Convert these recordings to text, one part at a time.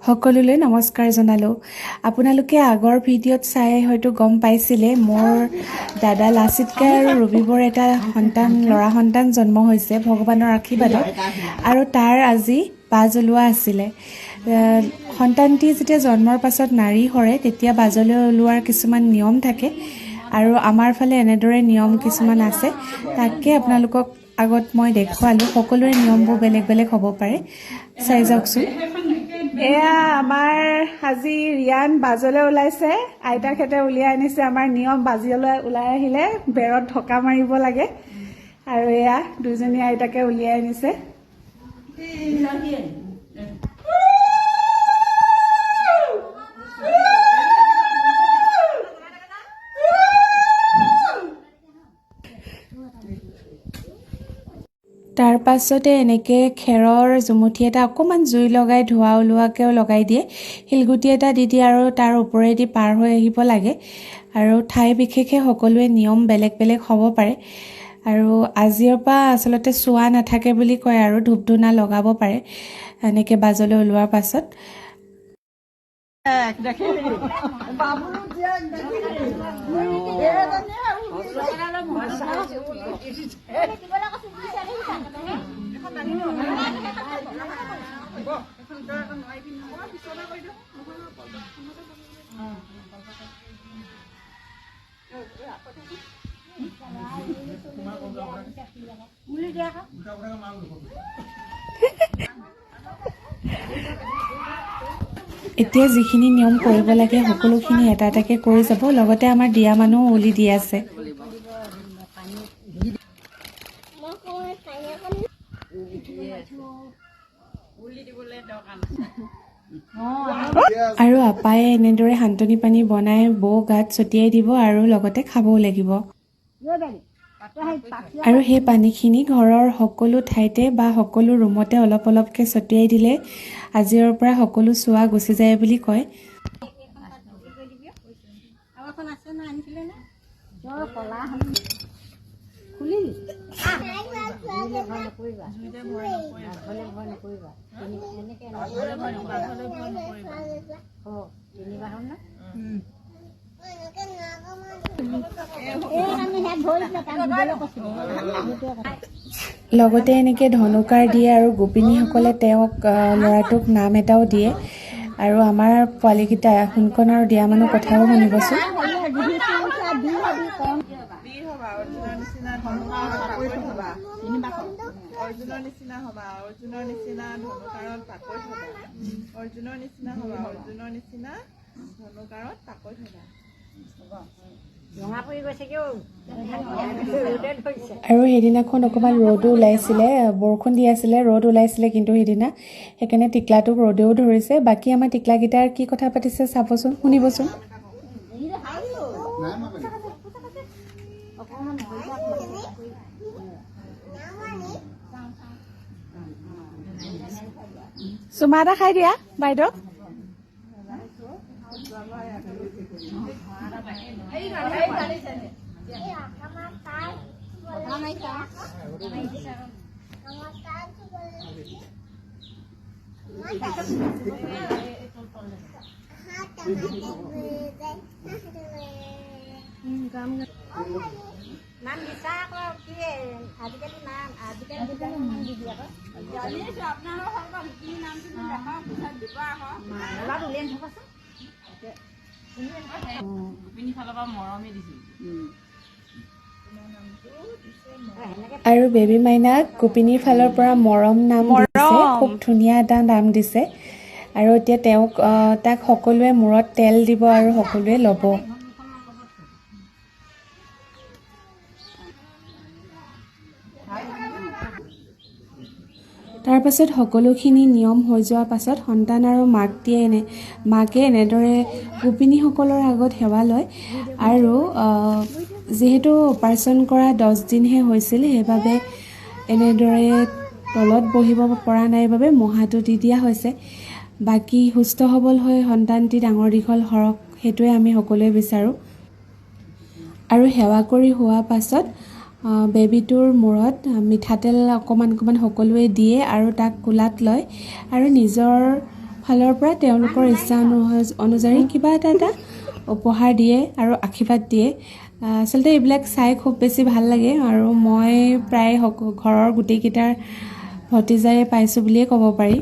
সকলোলৈ নমস্কাৰ জনালোঁ। আপোনালোকে আগৰ ভিডিঅ'ত চাই হয়তো গম পাইছিলে মোৰ দাদা লাচিতকাই আৰু ৰবিবৰ এটা ল'ৰা সন্তান জন্ম হৈছে ভগৱানৰ আশীৰ্বাদত, আৰু তাৰ আজি বাহ জ্বলোৱা আছিলে। সন্তানটি যেতিয়া জন্মৰ পাছত নাৰী সৰে তেতিয়া বাহ জ্বলোৱাৰ কিছুমান নিয়ম থাকে, আৰু আমাৰ ফালে এনেদৰে নিয়ম কিছুমান আছে, তাকে আপোনালোকক আগত মই দেখুৱালোঁ। সকলোৰে নিয়মবোৰ বেলেগ বেলেগ হ'ব পাৰে, চাই যাওকচোন। এয়া আমাৰ আজি ৰিয়ান বাজলৈ ওলাইছে, আইতাকহেঁতে উলিয়াই আনিছে আমাৰ নিয়ম। বাজিলৈ ওলাই আহিলে বেৰত ঢকা মাৰিব লাগে, আৰু এয়া দুজনী আইতাকে উলিয়াই আনিছে। তাৰ পাছতে এনেকৈ খেৰৰ জুমুঠি এটা অকণমান জুই লগাই ধোঁৱা ওলোৱাকৈও লগাই দিয়ে, শিলগুটি এটা দি দিয়ে আৰু তাৰ ওপৰেদি পাৰ হৈ আহিব লাগে। আৰু ঠাই বিশেষে সকলোৱে নিয়ম বেলেগ বেলেগ হ'ব পাৰে, আৰু আজিৰ পৰা আচলতে চোৱা নাথাকে বুলি কয়, আৰু ধূপ ধূনা লগাব পাৰে এনেকৈ বাজলৈ ওলোৱাৰ পাছত। এতিয়া যিখিনি নিয়ম কৰিব লাগে সকলোখিনি এটা এটাকৈ কৰি যাব, লগতে আমাৰ দিয়া মানুহ উলি দি আছে। আৰু আপায়ে এনেদৰে সান্তনি পানী বনাই বৌ গাত ছটিয়াই দিব, আৰু লগতে খাবও লাগিব। আৰু সেই পানীখিনি ঘৰৰ সকলো ঠাইতে বা সকলো ৰুমতে অলপ অলপকৈ ছটিয়াই দিলে আজিৰ পৰা সকলো চোৱা গুচি যায় বুলি কয়। লগতে এনেকৈ ধনুকাৰ দিয়ে, আৰু গোপিনীসকলে তেওঁক ল'ৰাটোক নাম এটাও দিয়ে। আৰু আমাৰ পোৱালীকেইটা শুনকণ আৰু দিয়া মানুহ কথাও শুনিবচোন। অৰ্জুনৰ নিচিনা হবা, অৰ্জুনৰ নিচিনা ধনুকাৰত পাকৈ থবা, অৰ্জুনৰ নিচিনা হবা, অৰ্জুনৰ নিচিনা ধনুকাৰত পাকৈ থবা। আৰু সেইদিনাখন অকণমান ৰ'দো ওলাইছিলে, বৰষুণ দি আছিলে, ৰ'দ ওলাইছিলে কিন্তু সেইদিনা, সেইকাৰণে টিকলাটোক ৰ'দেও ধৰিছে। বাকী আমাৰ টিকলাকেইটাৰ কি কথা পাতিছে চাবচোন, শুনিবচোন। চুমা এটা খাই দিয়া বাইদেউ। নাম দিছা আকৌ কি আজিকালি নাম আজিকালি নাম দি দিয়ে আকৌ জানিছো আপোনালোকৰ সৰ্ব কি নাম তুমি দেখাও পিছত দিব আকৌ অলপ উলিয়াই থবাচোন। গোপিনী ফালৰ পৰা মৰমে দিছিল। আৰু বেবী মাইনাক গোপিনীৰ ফালৰ পৰা মৰম নাম দিছে, খুব ধুনীয়া এটা নাম দিছে। আৰু এতিয়া তাক সকলোৱে মূৰত তেল দিব আৰু সকলোৱে ল'ব। তাৰ পাছত সকলোখিনি নিয়ম হৈ যোৱাৰ পাছত সন্তান আৰু মাকে এনেদৰে গোপিনীসকলৰ আগত সেৱা লয়। আৰু যিহেতু অপাৰেশ্যন কৰা 10 দিনহে হৈছিল, সেইবাবে এনেদৰে তলত বহিব পৰা নাই বাবে মহাটো দি দিয়া হৈছে। বাকী সুস্থ সবল হৈ সন্তানটি ডাঙৰ দীঘল হওক, সেইটোৱে আমি সকলোৱে বিচাৰোঁ। আৰু সেৱা কৰি হোৱাৰ পাছত বেবীটোৰ মূৰত মিঠাতেল অকণমান সকলোৱে দিয়ে আৰু তাক কোলাত লয় আৰু নিজৰ ফালৰ পৰা তেওঁলোকৰ ইচ্ছা অনুযায়ী কিবা এটা উপহাৰ দিয়ে আৰু আশীৰ্বাদ দিয়ে। আচলতে এইবিলাক চাই খুব বেছি ভাল লাগে আৰু মই প্ৰায় ঘৰৰ গোটেইকেইটাৰ ভতিজাই পাইছোঁ বুলিয়ে ক'ব পাৰি।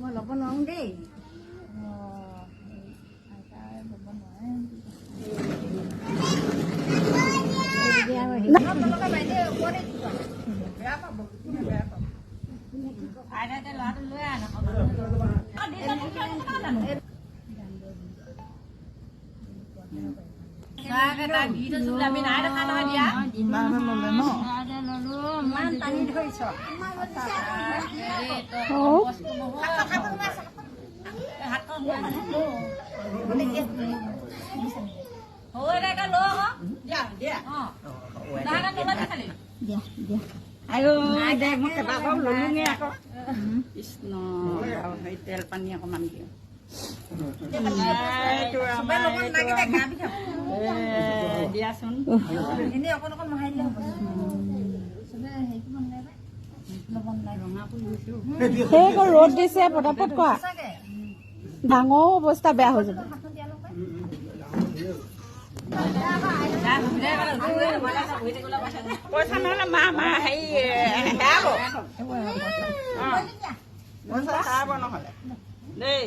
মই ল'ব নোৱাৰোঁ দেই। ইমান টানি ধৰিছ কৃষ্ণ তেল পানী অকণমান দিওঁ দিয়াচোন এনেই অকণ অকণ মহাই দিলে হ'ব সেই ৰ'দ দিছে পটাপট কোৱা, ডাঙৰ অৱস্থা বেয়া হৈ যাব। পইচা নহ'লে মা হেৰি হেৰাব পইচা হেৰাব নহ'লে দেই।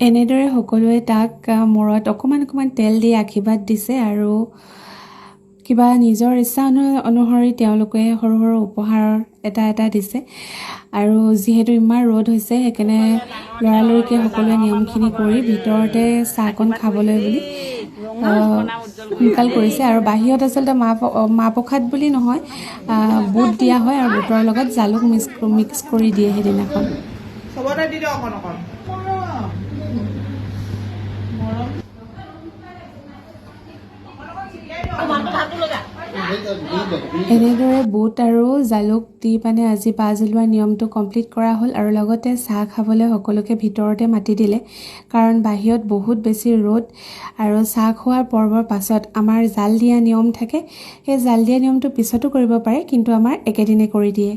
এনেদৰে সকলোৱে তাক মূৰত অকণমান তেল দি আশীৰ্বাদ দিছে আৰু কিবা নিজৰ ইচ্ছা অনুসৰি তেওঁলোকে সৰু সৰু উপহাৰ এটা দিছে। আৰু যিহেতু ইমান ৰ'দ হৈছে সেইকাৰণে লৰালৰিকৈ সকলোৱে নিয়মখিনি কৰি ভিতৰতে চাহকণ খাবলৈ বুলি সোনকাল কৰিছে। আৰু বাহিৰত আচলতে মাহ প্ৰসাদ বুলি নহয়, বুট দিয়া হয় আৰু বুটৰ লগত জালুক মিক্স কৰি দিয়ে সেইদিনাখন। চবতে দি দিয়ক অকণ অকণ। এনেদৰে বুট আৰু জালুক দি আজি বাজ ওলোৱাৰ নিয়মটো কমপ্লিট কৰা হ'ল আৰু লগতে চাহ খাবলৈ সকলোকে ভিতৰতে মাতি দিলে, কাৰণ বাহিৰত বহুত বেছি ৰ'দ। আৰু চাহ খোৱাৰ পৰ্বৰ পাছত আমাৰ জাল দিয়া নিয়ম থাকে, সেই জাল দিয়া নিয়মটো পিছতো কৰিব পাৰে, কিন্তু আমাৰ একেদিনে কৰি দিয়ে।